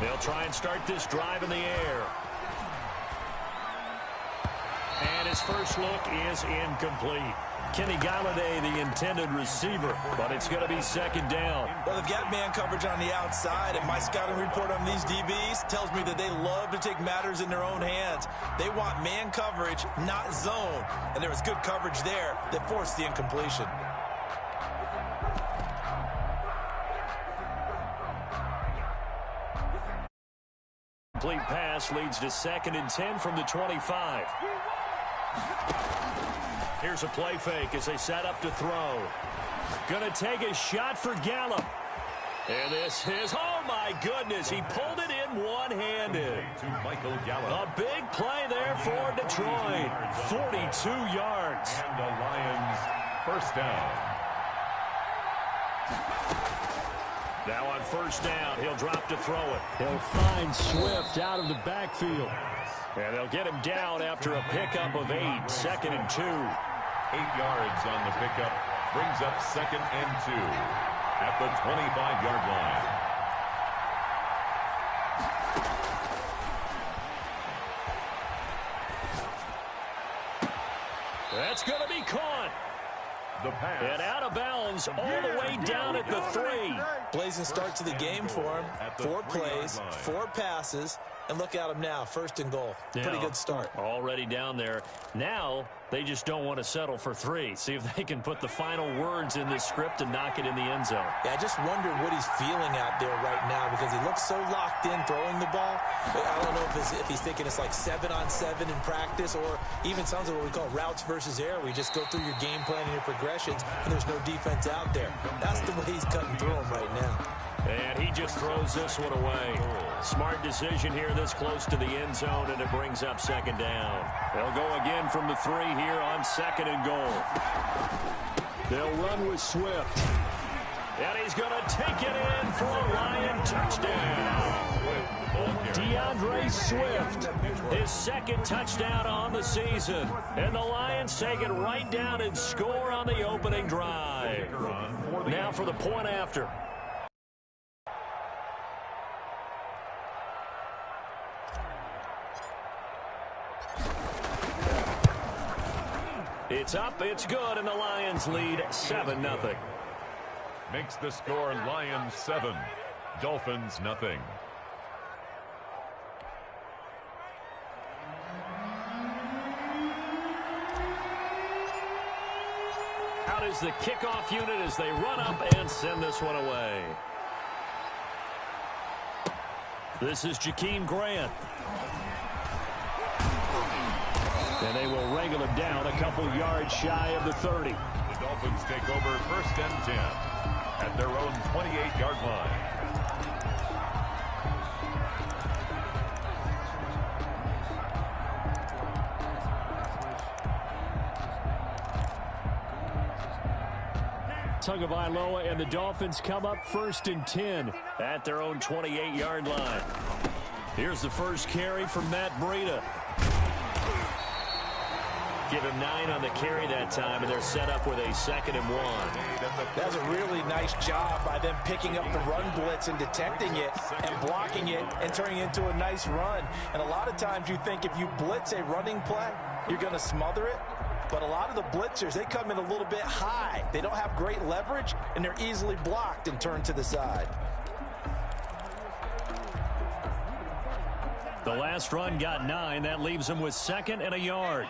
They'll try and start this drive in the air. And his first look is incomplete. Kenny Galladay, the intended receiver, but it's going to be second down. Well, they've got man coverage on the outside, and my scouting report on these DBs tells me that they love to take matters in their own hands. They want man coverage, not zone, and there was good coverage there that forced the incompletion. Complete pass leads to 2nd and 10 from the 25. Here's a play fake as they set up to throw. Going to take a shot for Gallup. And this is, oh my goodness, he pulled it in one-handed. A big play there for Detroit. 42 yards. And the Lions first down. Now on first down, he'll drop to throw it. He'll find Swift out of the backfield. And they'll get him down after a pickup of 8, 2nd and 2. 8 yards on the pickup, brings up 2nd and 2 at the 25-yard line. That's going to be caught. The pass. And out of bounds all the way down at the 3. Blazing start to the game for him. 4 plays, 4 passes, and look at him now, 1st and goal. Pretty good start. Already down there. Now they just don't want to settle for 3. See if they can put the final words in this script and knock it in the end zone. Yeah, I just wonder what he's feeling out there right now because he looks so locked in throwing the ball. I don't know if he's thinking it's like 7-on-7 in practice or even something what we call routes versus air where you just go through your game plan and your progressions and there's no defense out there. That's the way he's cutting through them right now. And he just throws this one away. Smart decision here this close to the end zone, and it brings up 2nd down. They'll go again from the 3 here on 2nd and goal. They'll run with Swift. And he's going to take it in for a Lion touchdown. DeAndre Swift, his 2nd touchdown on the season. And the Lions take it right down and score on the opening drive. Now for the point after. It's up, it's good, and the Lions lead 7-0. Makes the score Lions 7, Dolphins nothing. Out is the kickoff unit as they run up and send this one away. This is Jakeem Grant. And they will wrangle him down a couple yards shy of the 30. The Dolphins take over 1st and 10 at their own 28-yard line. Tagovailoa and the Dolphins come up 1st and 10 at their own 28-yard line. Here's the first carry from Matt Breida. Give him 9 on the carry that time, and they're set up with a 2nd and 1. That's a really nice job by them picking up the run blitz and detecting it and blocking it and turning it into a nice run. And a lot of times you think if you blitz a running play, you're going to smother it. But a lot of the blitzers, they come in a little bit high. They don't have great leverage, and they're easily blocked and turned to the side. The last run got 9. That leaves them with 2nd and a yard.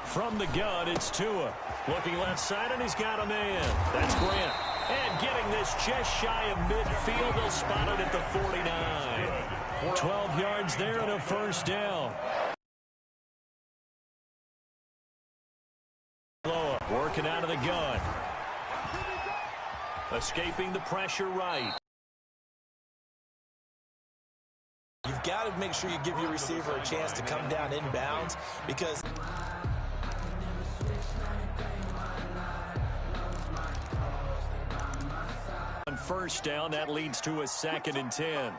From the gun, it's Tua. Looking left side, and he's got a man. That's Grant. And getting this just shy of midfield, they'll spot it at the 49. 12 yards there and a first down. Working out of the gun. Escaping the pressure right. You've got to make sure you give your receiver a chance to come down inbounds because on first down, that leads to a 2nd and 10.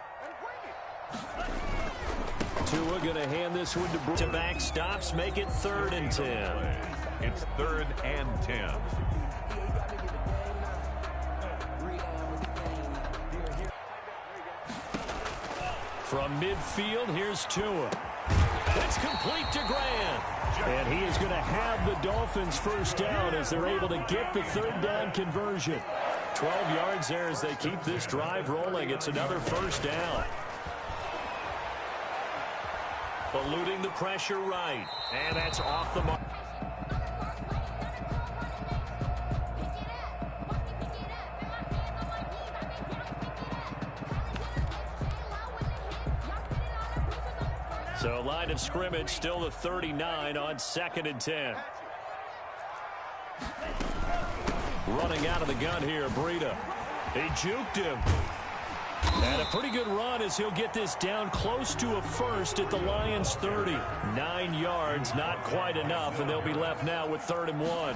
Tua going to hand this one to back stops, make it 3rd and 10. It's 3rd and 10. From midfield, here's Tua. It's complete to Grant. And he is going to have the Dolphins first down as they're able to get the third down conversion. 12 yards there as they keep this drive rolling. It's another first down. Eluding the pressure right. And that's off the mark. So line of scrimmage still the 39 on 2nd and 10. Running out of the gun here, Breida. He juked him. And a pretty good run as he'll get this down close to a first at the Lions' 30. 9 yards, not quite enough, and they'll be left now with 3rd and 1.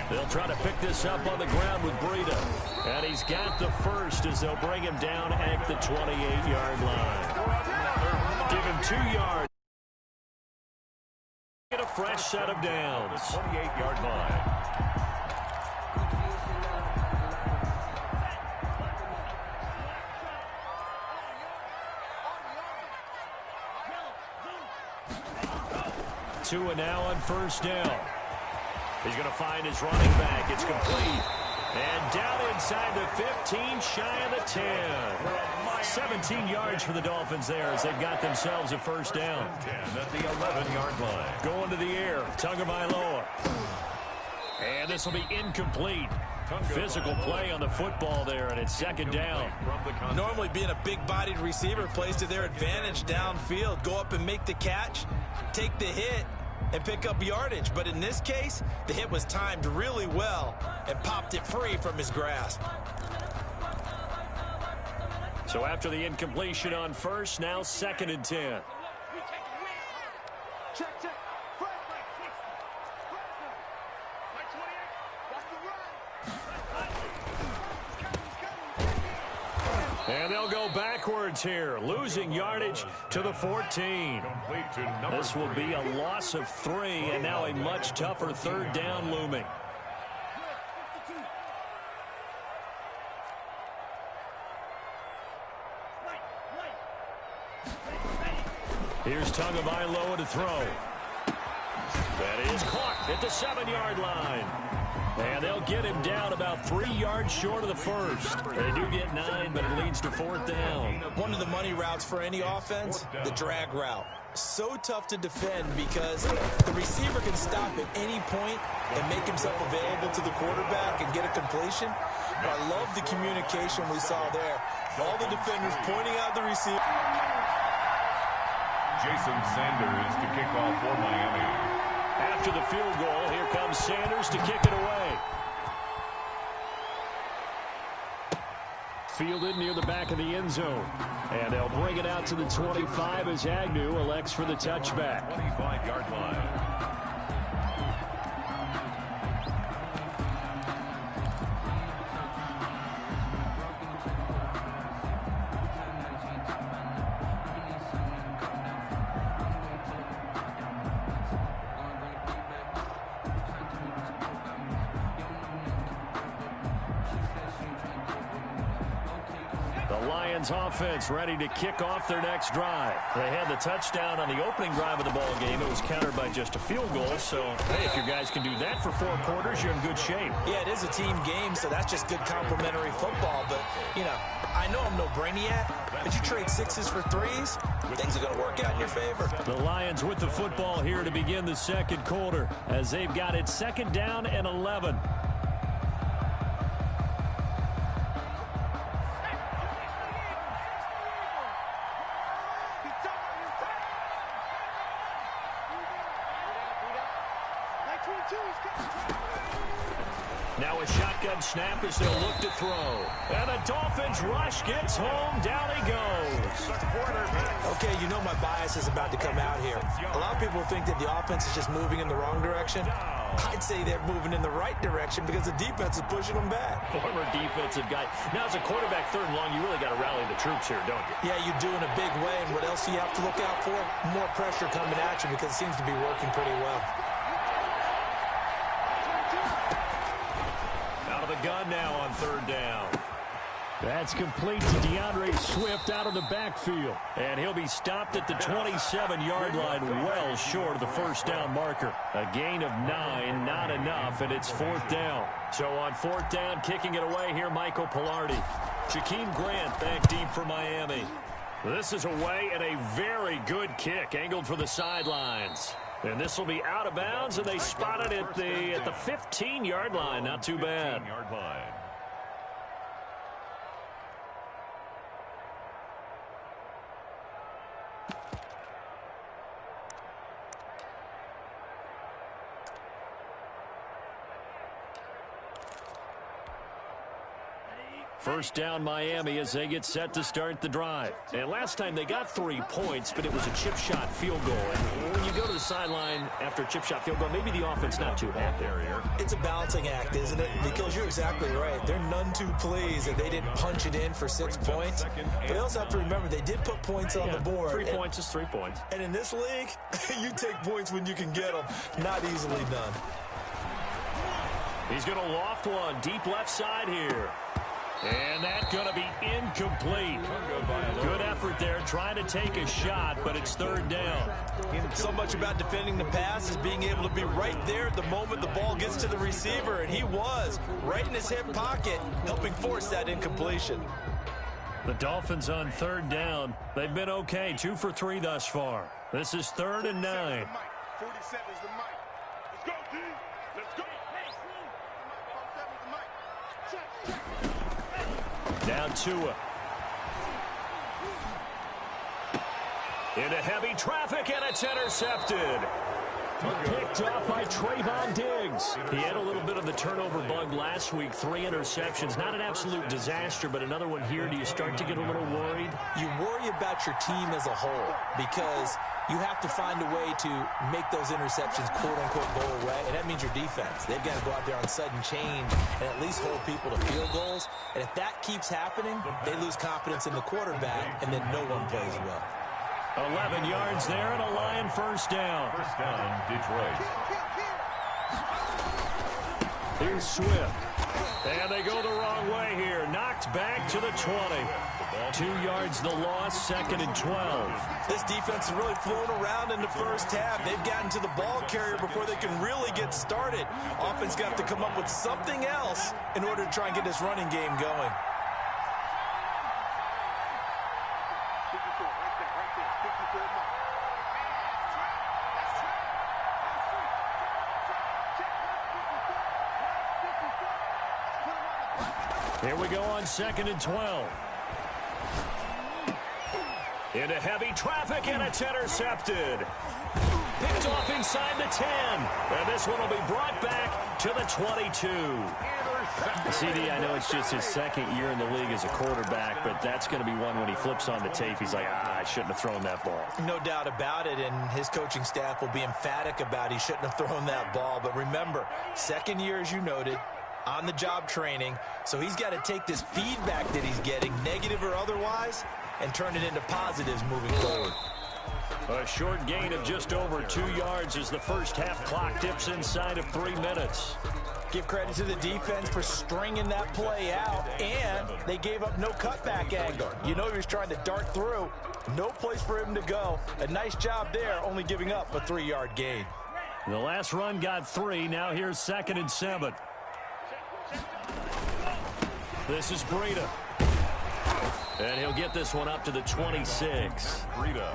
They'll try to pick this up on the ground with Breida. And he's got the first as they'll bring him down at the 28-yard line. Give him 2 yards. Get a fresh set of downs. 28-yard line. Tua now on first down. He's going to find his running back. It's complete. And down inside the 15, shy of the 10. 17 yards for the Dolphins there as they've got themselves a first down. 10 at the 11-yard line. Going to the air, Tagovailoa. And this will be incomplete. Physical play on the football there, and it's 2nd down. Normally being a big-bodied receiver plays to their advantage downfield. Go up and make the catch, take the hit, and pick up yardage. But in this case, the hit was timed really well and popped it free from his grasp. So after the incompletion on first, now 2nd and 10. And they'll go backwards here, losing yardage to the 14. This will be a loss of 3, and now a much tougher 3rd down looming. Here's Tagovailoa to throw. That is caught at the 7-yard line. And they'll get him down about 3 yards short of the first. They do get 9, but it leads to 4th down. One of the money routes for any offense, the drag route. So tough to defend because the receiver can stop at any point and make himself available to the quarterback and get a completion. But I love the communication we saw there. All the defenders pointing out the receiver. Jason Sanders to kick off for Miami. After the field goal, here comes Sanders to kick it away. Fielded near the back of the end zone. And they'll bring it out to the 25 as Agnew elects for the touchback. 25-yard line. Offense ready to kick off their next drive. They had the touchdown on the opening drive of the ball game. It was countered by just a field goal. So, hey, if your guys can do that for 4 quarters, you're in good shape. Yeah, it is a team game, so that's just good complimentary football. But, you know, I know I'm no brainiac, but you trade 6s for 3s, things are going to work out in your favor. The Lions with the football here to begin the 2nd quarter as they've got it 2nd down and 11. Now a shotgun snap as they'll look to throw. And the Dolphins rush gets home. Down he goes. Okay, you know my bias is about to come out here. A lot of people think that the offense is just moving in the wrong direction. I'd say they're moving in the right direction because the defense is pushing them back. Former defensive guy. Now, as a quarterback 3rd and long, you really got to rally the troops here, don't you? Yeah, you do in a big way. And what else do you have to look out for? More pressure coming at you because it seems to be working pretty well. Out of the gun now on 3rd down. That's complete to DeAndre Swift out of the backfield. And he'll be stopped at the 27-yard line, well short of the first down marker. A gain of 9, not enough, and it's 4th down. So on 4th down, kicking it away here, Michael Pilardi. Jakeem Grant back deep for Miami. This is away and a very good kick, angled for the sidelines. And this will be out of bounds, and they spot it at the 15-yard line. Not too bad. First down Miami as they get set to start the drive. And last time they got 3 points, but it was a chip shot field goal. And when you go to the sideline after a chip shot field goal, maybe the offense not too happy. It's a balancing act, isn't it? Because you're exactly right. They're none too pleased that they didn't punch it in for 6 points. But they also have to remember they did put points on the board. 3 points is 3 points. And in this league, you take points when you can get them. Not easily done. He's going to loft one deep left side here. And that's going to be incomplete. Good effort there, trying to take a shot, but it's 3rd down. So much about defending the pass is being able to be right there at the moment the ball gets to the receiver, and he was right in his hip pocket, helping force that incompletion. The Dolphins on 3rd down. They've been okay, 2 for 3 thus far. This is 3rd and 9. 47 is the mic. Let's go, D. Let's go. Now Tua. Into heavy traffic, and it's intercepted. Picked off by Trayvon Diggs. He had a little bit of the turnover bug last week. 3 interceptions. Not an absolute disaster, but another one here. Do you start to get a little worried? You worry about your team as a whole because you have to find a way to make those interceptions, quote-unquote, go away, and that means your defense. They've got to go out there on sudden change and at least hold people to field goals. And if that keeps happening, they lose confidence in the quarterback, and then no one plays well. 11 yards there and a Lion first down. First down, Detroit. Here's Swift. And they go the wrong way here. Knocked back to the 20. 2 yards the loss, 2nd and 12. This defense has really flown around in the first half. They've gotten to the ball carrier before they can really get started. Offense got to come up with something else in order to try and get this running game going. Here we go on 2nd and 12. Into heavy traffic, and it's intercepted. Picked off inside the 10. And this one will be brought back to the 22. CD, I know it's just his 2nd year in the league as a quarterback, but that's going to be one when he flips on the tape. He's like, I shouldn't have thrown that ball. No doubt about it, and his coaching staff will be emphatic about he shouldn't have thrown that ball. But remember, 2nd year, as you noted, on-the-job training, so he's got to take this feedback that he's getting, negative or otherwise, and turn it into positives moving forward. A short gain of just over 2 yards as the first half clock dips inside of 3 minutes. Give credit to the defense for stringing that play out, and they gave up no cutback angle. You know he was trying to dart through. No place for him to go. A nice job there, only giving up a 3-yard gain. The last run got 3. Now here's 2nd and 7. This is Breida. And he'll get this one up to the 26. Breida.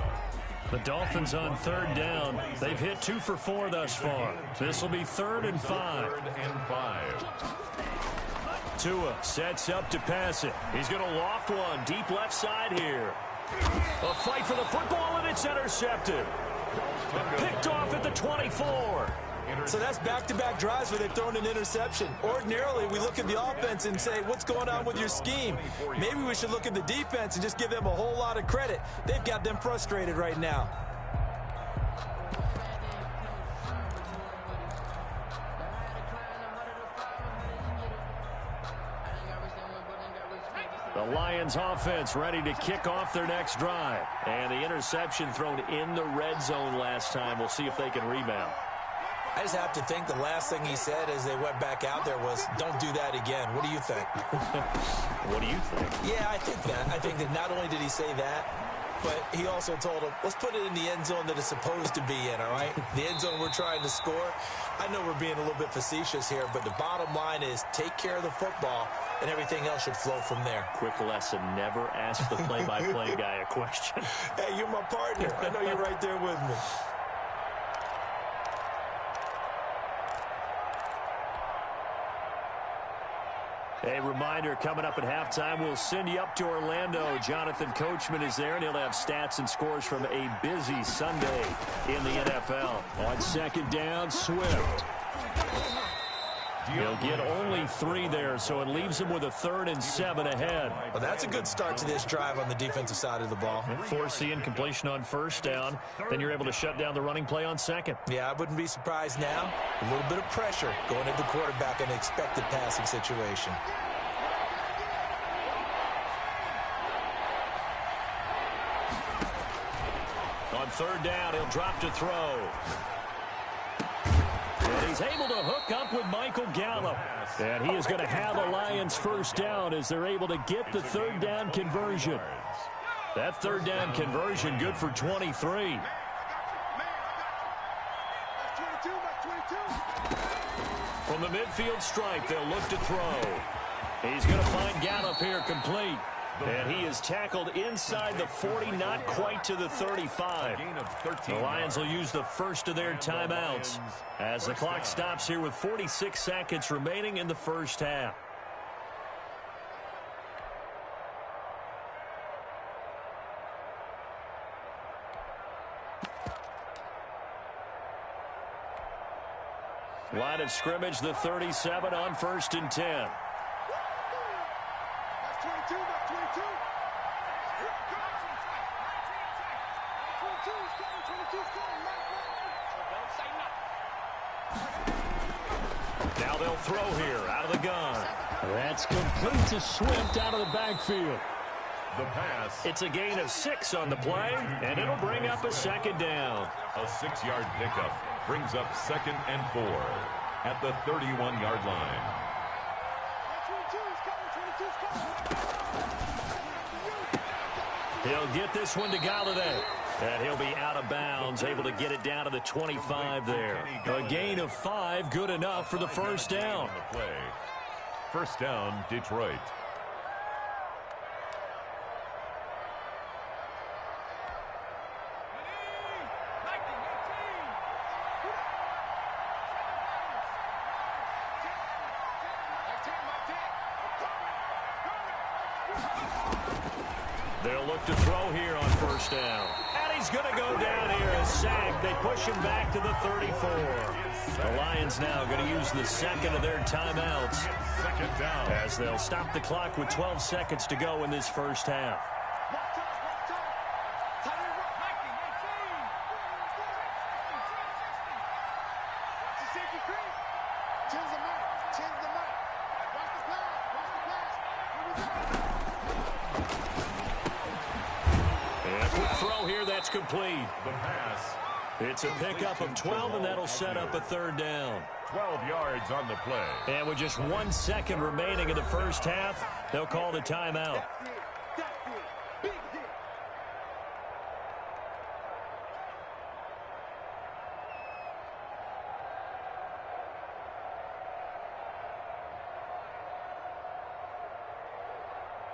The Dolphins on 3rd down. They've hit 2 for 4 thus far. This will be 3rd and 5. 3rd and 5. Tua sets up to pass it. He's going to loft one deep left side here. A fight for the football, and it's intercepted. Picked off at the 24. So that's back-to-back drives where they've thrown an interception. Ordinarily, we look at the offense and say, what's going on with your scheme? Maybe we should look at the defense and just give them a whole lot of credit. They've got them frustrated right now. The Lions offense ready to kick off their next drive. And the interception thrown in the red zone last time. We'll see if they can rebound. I just have to think the last thing he said as they went back out there was, don't do that again. What do you think? What do you think? Yeah, I think that. I think that not only did he say that, but he also told him, let's put it in the end zone that it's supposed to be in, all right? The end zone we're trying to score. I know we're being a little bit facetious here, but the bottom line is take care of the football, and everything else should flow from there. Quick lesson, never ask the play-by-play guy a question. Hey, you're my partner. I know you're right there with me. A reminder, coming up at halftime, we'll send you up to Orlando. Jonathan Coachman is there, and he'll have stats and scores from a busy Sunday in the NFL. On second down, Swift. He'll get only 3 there, so it leaves him with a 3rd and 7 ahead. Well, that's a good start to this drive on the defensive side of the ball. Force the incompletion on first down, then you're able to shut down the running play on second. Yeah, I wouldn't be surprised now. A little bit of pressure going at the quarterback in an expected passing situation. On third down, he'll drop to throw. And he's able to hook up with Michael Gallup. And he is going to have a Lions first down as they're able to get the third down conversion. That third down conversion good for 23. From the midfield stripe, they'll look to throw. He's going to find Gallup here complete. And he is tackled inside the 40, not quite to the 35. The Lions will use the first of their timeouts as the clock stops here with 46 seconds remaining in the first half. Line of scrimmage, the 37 on 1st and 10. Now they'll throw here out of the gun. That's complete to Swift out of the backfield. The pass. It's a gain of 6 on the play, and it'll bring up a second down. A 6-yard pickup brings up 2nd and 4 at the 31-yard line. He'll get this one to Galladay. And he'll be out of bounds, able to get it down to the 25 there. A gain of 5, good enough for the first down. First down, Detroit. They'll look to throw here on first down. And he's going to go down here as sacked. They push him back to the 34. The Lions now going to use the second of their timeouts Second down. as they'll stop the clock with 12 seconds to go in this first half. That's complete. The pass. It's a pickup of 12, and that'll set up a third down. 12 yards on the play. And with just 1 second remaining in the first half, they'll call the timeout.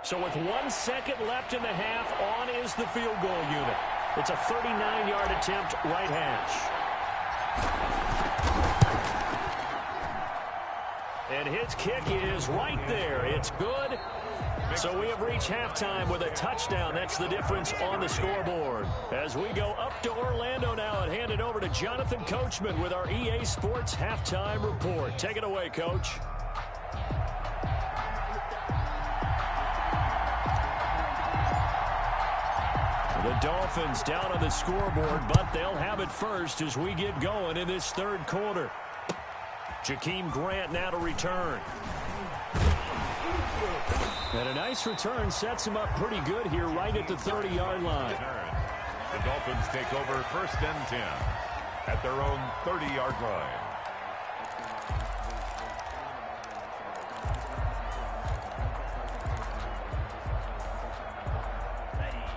So with 1 second left in the half, on is the field goal unit. It's a 39-yard attempt, right hash. And his kick is right there. It's good. So we have reached halftime with a touchdown. That's the difference on the scoreboard. As we go up to Orlando now and hand it over to Jonathan Coachman with our EA Sports Halftime Report. Take it away, Coach. The Dolphins down on the scoreboard, but they'll have it first as we get going in this third quarter. Jakeem Grant now to return. And a nice return sets him up pretty good here right at the 30-yard line. The Dolphins take over 1st and 10 at their own 30-yard line.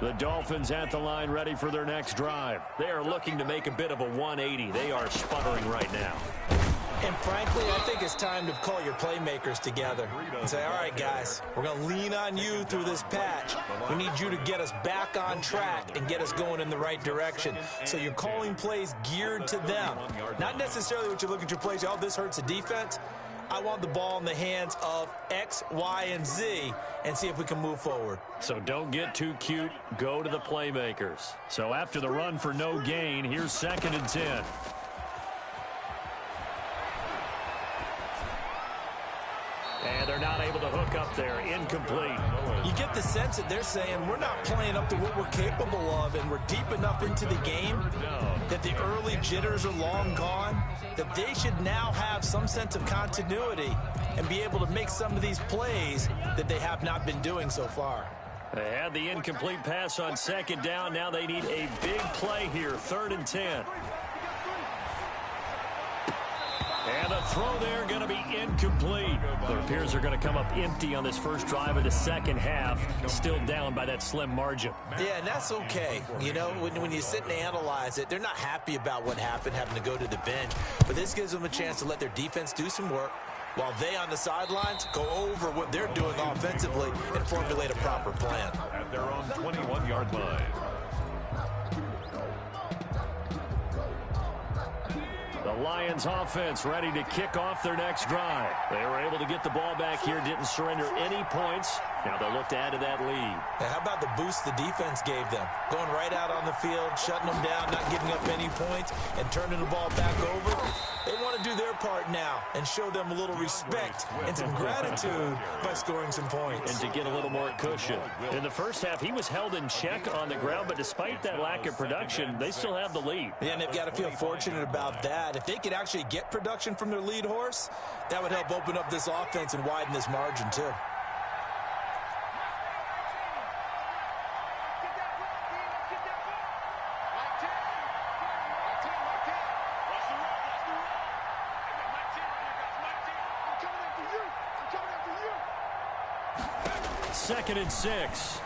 The Dolphins at the line ready for their next drive. They are looking to make a bit of a 180. They are sputtering right now. And frankly, I think it's time to call your playmakers together and say, all right, guys, we're going to lean on you through this patch. We need you to get us back on track and get us going in the right direction. So you're calling plays geared to them. Not necessarily what you look at your plays, oh, this hurts the defense. I want the ball in the hands of X, Y, and Z and see if we can move forward. So don't get too cute. Go to the playmakers. So after the run for no gain, here's 2nd and 10. And they're not able to hook up there. Incomplete. You get the sense that they're saying we're not playing up to what we're capable of, and we're deep enough into the game that the early jitters are long gone, that they should now have some sense of continuity and be able to make some of these plays that they have not been doing so far. They had the incomplete pass on 2nd down. Now they need a big play here. 3rd and 10. And the throw there going to be incomplete. It appears they're going to come up empty on this first drive of the second half. Still down by that slim margin. Yeah, and that's okay. You know, when you sit and analyze it, they're not happy about what happened, having to go to the bench. But this gives them a chance to let their defense do some work while they on the sidelines go over what they're doing offensively and formulate a proper plan. At their own 21-yard line. The Lions offense ready to kick off their next drive. They were able to get the ball back here, didn't surrender any points. Now they'll look to add to that lead. Now, how about the boost the defense gave them? Going right out on the field, shutting them down, not giving up any points, and turning the ball back over. They want to do their part now and show them a little respect and some gratitude by scoring some points. And to get a little more cushion. In the first half, he was held in check on the ground, but despite that lack of production, they still have the lead. Yeah, and they've got to feel fortunate about that. If they could actually get production from their lead horse, that would help open up this offense and widen this margin too. Second and 6.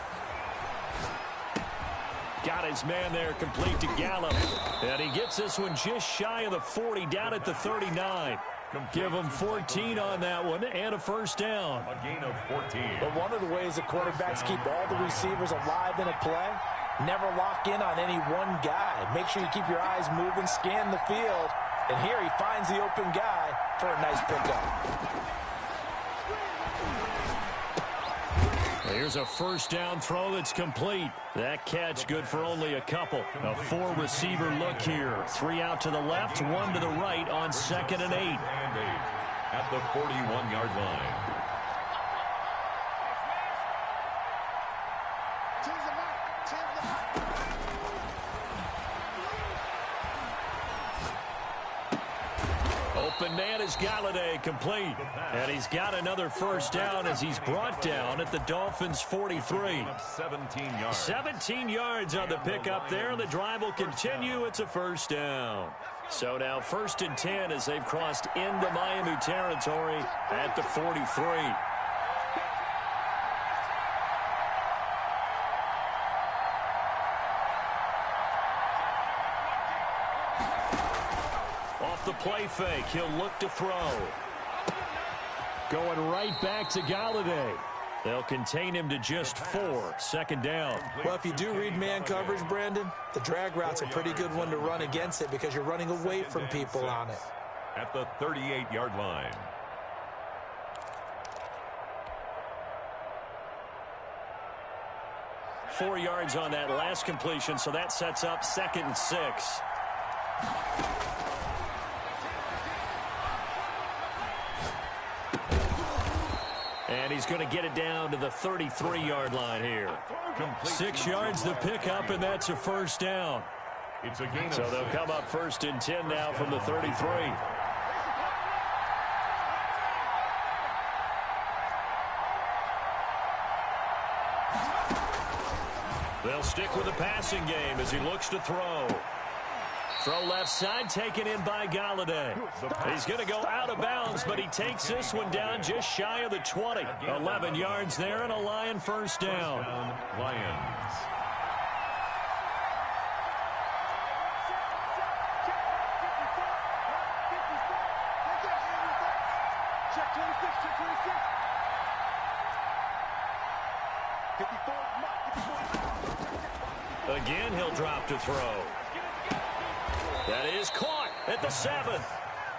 Got his man there, complete to Gallup. And he gets this one just shy of the 40, down at the 39. Give him 14 on that one and a first down. A gain of 14. But one of the ways the quarterbacks keep all the receivers alive in a play, never lock in on any one guy. Make sure you keep your eyes moving, scan the field. And here he finds the open guy for a nice pickup. Here's a first down throw that's complete. That catch good for only a couple. A 4-receiver look here. 3 out to the left, 1 to the right on 2nd and 8. At the 41-yard line. Open man is Galladay, complete. And he's got another first down as he's brought down at the Dolphins' 43. 17 yards on the pickup there. The drive will continue. It's a first down. So now 1st and 10 as they've crossed into Miami territory at the 43. The play fake. He'll look to throw. Going right back to Galladay. They'll contain him to just 4. 2nd down. Well, if you do read man coverage, Brandon, the drag route's a pretty good one to run against it because you're running away from people on it. At the 38-yard line. Four yards on that last completion, so that sets up 2nd and 6. And he's going to get it down to the 33-yard line here. 6 yards the pickup, and that's a first down. It's a gain. So they'll come up 1st and 10 now from the 33. They'll stick with the passing game as he looks to throw. Throw left side, taken in by Galladay. He's going to go out of bounds, but he takes this one down just shy of the 20. 11 yards there and a Lion first down. Lions. Again, he'll drop to throw. That is caught at the 7.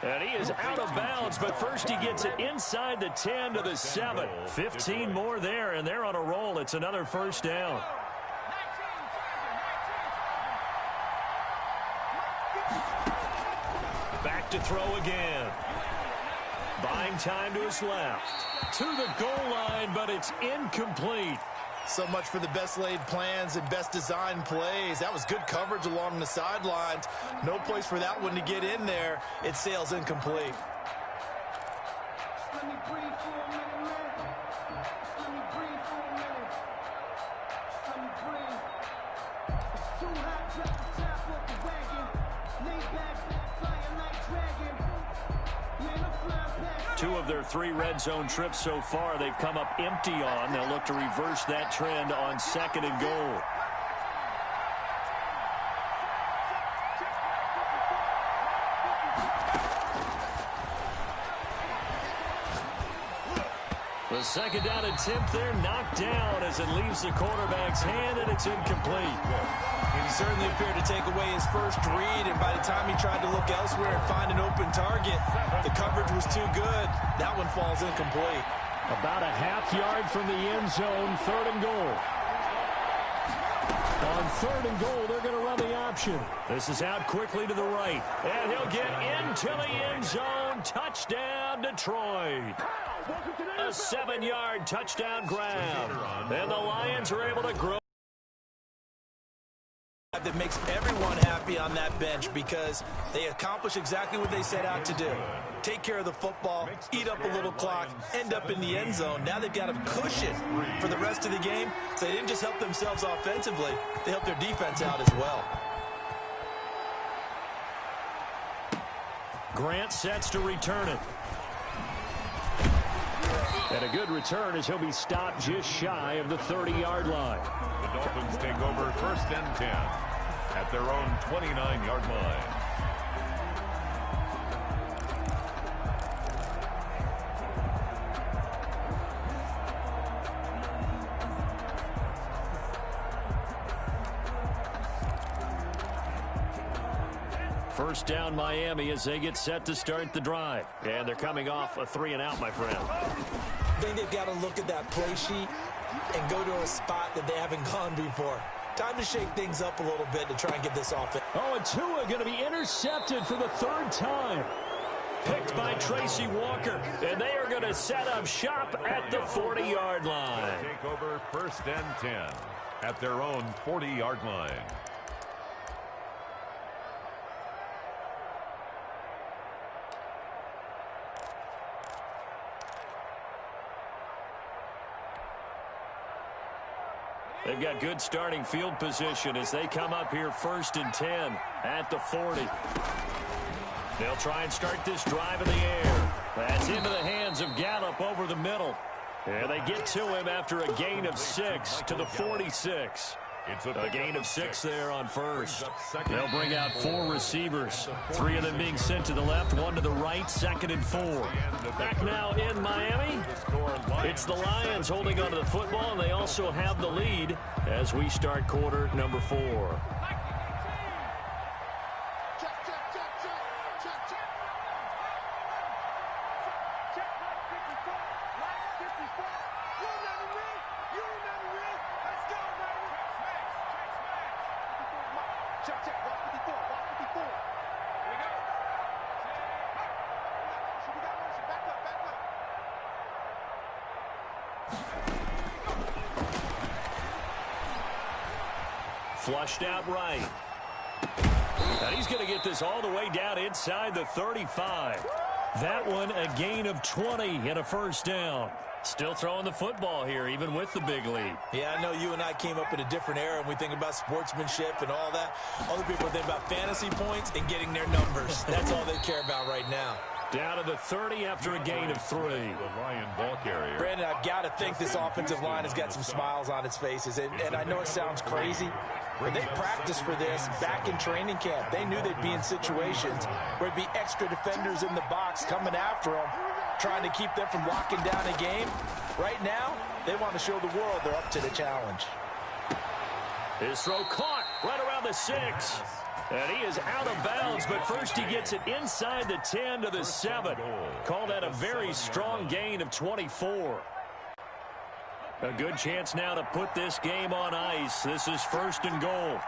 And he is out of bounds, but first he gets it inside the 10 to the 7. 15 more there, and they're on a roll. It's another first down. Back to throw again. Buying time to his left. To the goal line, but it's incomplete. So much for the best laid plans and best designed plays. That was good coverage along the sidelines. No place for that one to get in there. It sails incomplete. Let me breathe for a minute, man. Let me breathe for a minute. Let me breathe. It's too hot, drop the top off the wagon. Lay back, flying like dragon. Man, I'm flying past. 2 of their 3 red zone trips so far, they've come up empty on. They'll look to reverse that trend on 2nd and goal. The second down attempt there knocked down as it leaves the quarterback's hand, and it's incomplete. He certainly appeared to take away his first read, and by the time he tried to look elsewhere and find an open target, the coverage was too good. That one falls incomplete. About a half yard from the end zone, 3rd and goal. On 3rd and goal, they're going to run the option. This is out quickly to the right, and he'll get into the end zone. Touchdown, Detroit. A 7-yard touchdown grab, and the Lions are able to grow. That makes everyone happy on that bench because they accomplish exactly what they set out to do. Take care of the football, eat up a little clock, end up in the end zone. Now they've got a cushion for the rest of the game, so they didn't just help themselves offensively, they helped their defense out as well. Grant sets to return it. And a good return as he'll be stopped just shy of the 30-yard line. The Dolphins take over 1st and 10 at their own 29-yard line. First down Miami as they get set to start the drive. And they're coming off a 3-and-out, my friend. I think they've got to look at that play sheet and go to a spot that they haven't gone before. Time to shake things up a little bit to try and get this offense. Oh, and Tua going to be intercepted for the 3rd time. Picked by Tracy Walker. And they are going to set up shop at the 40-yard line. Take over 1st and 10 at their own 40-yard line. They've got good starting field position as they come up here 1st and 10 at the 40. They'll try and start this drive in the air. That's into the hands of Gallup over the middle. And they get to him after a gain of 6 to the 46. A gain of 6 there on first. They'll bring out 4 receivers. 3 of them being sent to the left, 1 to the right, 2nd and 4. Back now in Miami. It's the Lions holding onto the football, and they also have the lead as we start quarter number 4. Flushed out right. And he's going to get this all the way down inside the 35. That one a gain of 20 and a first down. Still throwing the football here, even with the big lead. Yeah, I know you and I came up in a different era, and we think about sportsmanship and all that. Other people think about fantasy points and getting their numbers. That's all they care about right now. Down to the 30 after a gain of 3. The Lion ball carrier. Brandon, I've got to think this offensive line has got some smiles on its faces. And I know it sounds crazy, but they practiced for this back in training camp. They knew they'd be in situations where it'd be extra defenders in the box coming after them. trying to keep them from locking down a game. Right now, they want to show the world they're up to the challenge. His throw caught right around the 6. And he is out of bounds, but first he gets it inside the 10 to the 7. Call that a very strong gain of 24. A good chance now to put this game on ice. This is 1st and goal.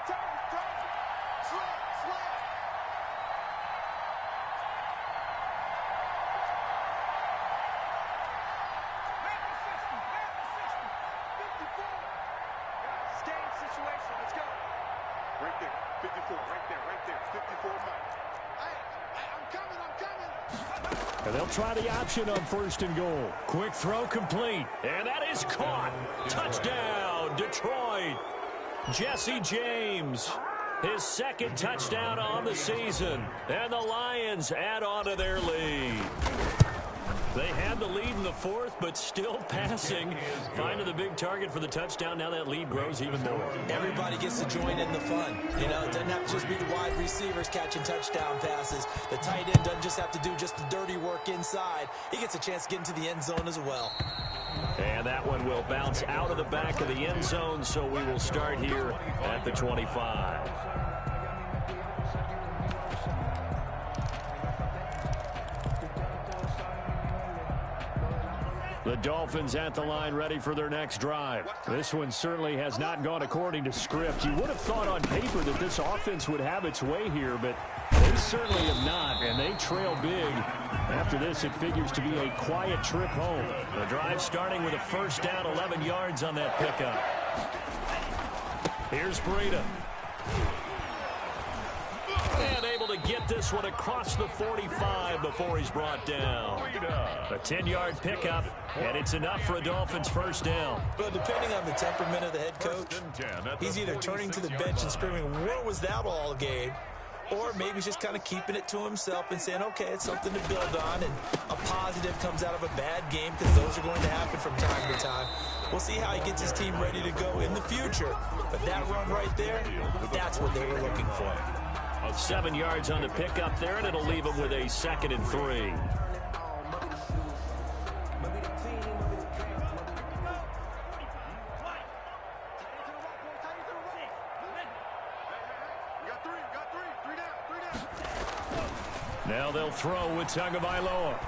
And they'll try the option on 1st and goal. Quick throw complete. And that is caught. Touchdown, Detroit. Jesse James, his 2nd touchdown on the season. And the Lions add on to their lead. They had the lead in the 4th, but still passing. Finding the big target for the touchdown. Now that lead grows even more. Everybody gets to join in the fun. You know, it doesn't have to just be the wide receivers catching touchdown passes. The tight end doesn't just have to do just the dirty work inside. He gets a chance to get into the end zone as well. And that one will bounce out of the back of the end zone, so we will start here at the 25. The Dolphins at the line, ready for their next drive. This one certainly has not gone according to script. You would have thought on paper that this offense would have its way here, but they certainly have not, and they trail big. After this, it figures to be a quiet trip home. The drive starting with a 1st down, 11 yards on that pickup. Here's Breida. And able to get this one across the 45 before he's brought down. A 10-yard pickup, and it's enough for a Dolphins 1st down. Well, depending on the temperament of the head coach, he's either turning to the bench and screaming, "Where was that all game?" Or maybe he's just kind of keeping it to himself and saying, okay, it's something to build on, and a positive comes out of a bad game, because those are going to happen from time to time. We'll see how he gets his team ready to go in the future. But that run right there, that's what they were looking for. 7 yards on the pickup there, and it'll leave him with a 2nd and 3. Now they'll throw with Tagovailoa.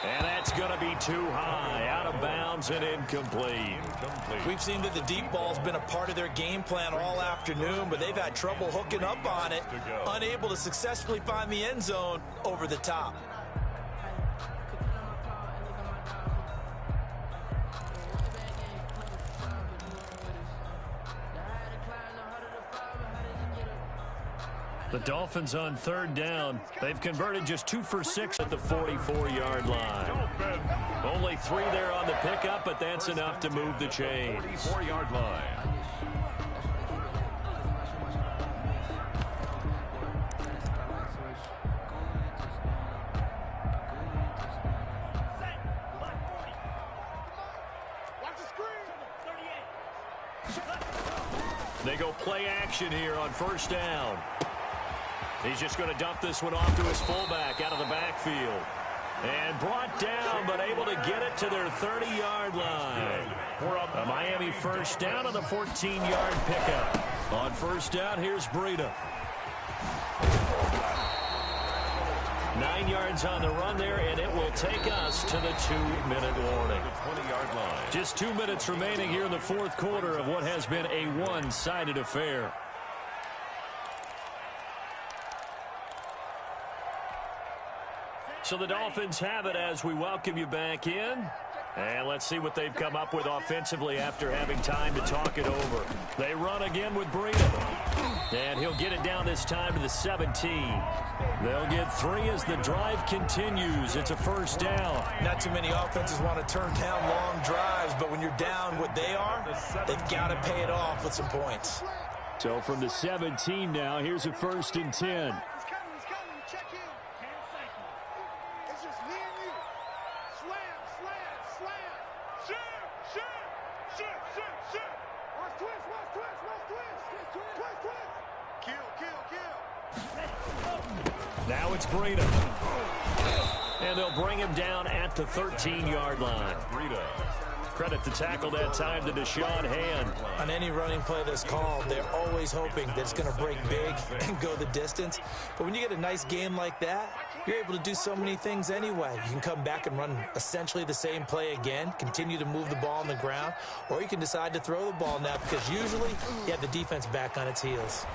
And that's going to be too high, out of bounds and incomplete. We've seen that the deep ball's been a part of their game plan all afternoon, but they've had trouble hooking up on it, unable to successfully find the end zone over the top. The Dolphins on 3rd down. They've converted just 2 for 6 at the 44-yard line. Only 3 there on the pickup, but that's enough to move the chains. 44-yard line. They go play action here on 1st down. He's just going to dump this one off to his fullback out of the backfield. And brought down, but able to get it to their 30-yard line. A Miami 1st down on the 14-yard pickup. On 1st down, here's Breida. 9 yards on the run there, and it will take us to the 2-minute warning. 20-yard line. Just 2 minutes remaining here in the 4th quarter of what has been a one-sided affair. So the Dolphins have it as we welcome you back in. And let's see what they've come up with offensively after having time to talk it over. They run again with Breida. And he'll get it down this time to the 17. They'll get 3 as the drive continues. It's a 1st down. Not too many offenses want to turn down long drives, but when you're down what they are, they've got to pay it off with some points. So from the 17 now, here's a 1st and 10. Now it's Breida. And they'll bring him down at the 13-yard line. Credit the tackle that time to Deshaun Hand. On any running play that's called, they're always hoping that it's going to break big and go the distance. But when you get a nice game like that, you're able to do so many things anyway. You can come back and run essentially the same play again, continue to move the ball on the ground, or you can decide to throw the ball now because usually you have the defense back on its heels.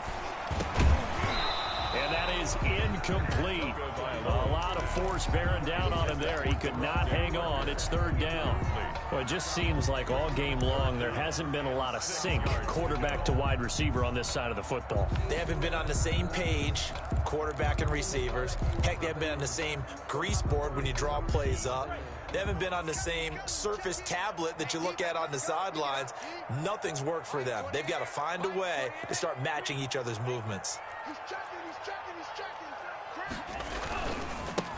And that is incomplete. A lot of force bearing down on him there. He could not hang on. It's third down. Well, it just seems like all game long there hasn't been a lot of sync quarterback to wide receiver on this side of the football. They haven't been on the same page, quarterback and receivers. Heck, they haven't been on the same grease board when you draw plays up. They haven't been on the same Surface tablet that you look at on the sidelines. Nothing's worked for them. They've got to find a way to start matching each other's movements.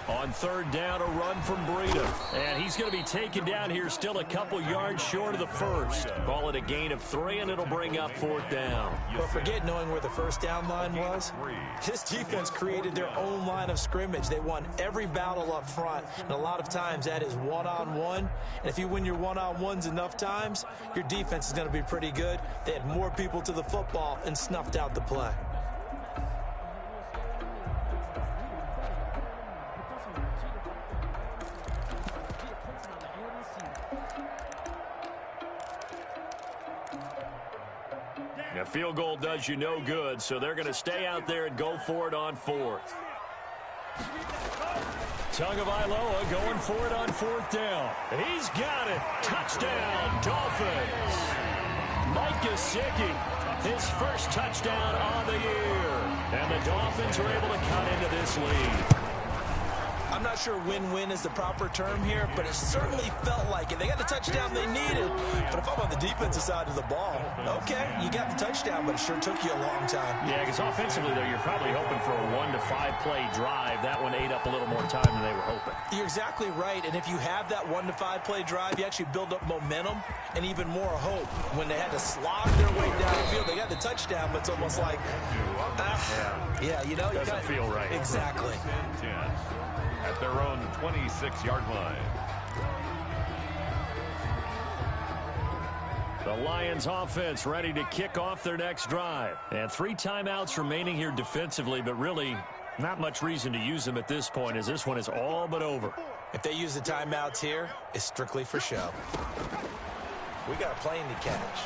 On third down, a run from Breida. And he's going to be taken down here still a couple yards short of the first. Call it a gain of 3, and it'll bring up fourth down. But forget knowing where the first down line was. This defense created their own line of scrimmage. They won every battle up front, and a lot of times that is one-on-one. And if you win your one-on-ones enough times, your defense is going to be pretty good. They had more people to the football and snuffed out the play. A field goal does you no good, so they're going to stay out there and go for it on fourth. Tagovailoa going for it on fourth down. He's got it. Touchdown, Dolphins. Mike Gesicki, his first touchdown on the year. And the Dolphins are able to cut into this lead. I'm not sure win-win is the proper term here, but it certainly felt like it. They got the touchdown they needed. But if I'm on the defensive side of the ball, okay, you got the touchdown, but it sure took you a long time. Yeah, because offensively, though, you're probably hoping for a 1 to 5 play drive. That one ate up a little more time than they were hoping. You're exactly right, and if you have that 1 to 5 play drive, you actually build up momentum and even more hope. When they had to slog their way down the field, they got the touchdown, but it's almost like, yeah, you know. Doesn't feel right. Exactly. At their own 26-yard line. The Lions offense ready to kick off their next drive. And 3 timeouts remaining here defensively, but really not much reason to use them at this point as this one is all but over. If they use the timeouts here, it's strictly for show. We got a plane to catch.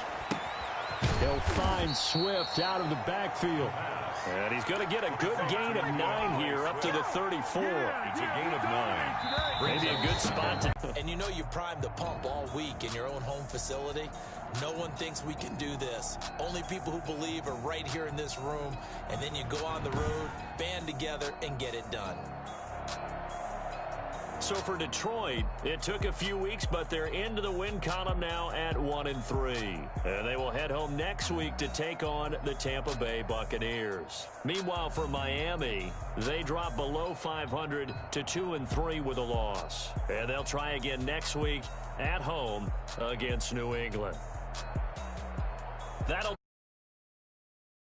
He'll find Swift out of the backfield. And he's going to get a good gain of 9 here up to the 34. It's a gain of 9. Maybe a good spot to... And you know you primed the pump all week in your own home facility. No one thinks we can do this. Only people who believe are right here in this room. And then you go on the road, band together, and get it done. So for Detroit, it took a few weeks, but they're into the win column now at 1-3. And they will head home next week to take on the Tampa Bay Buccaneers. Meanwhile, for Miami, they drop below 500 to 2-3 with a loss. And they'll try again next week at home against New England. That'll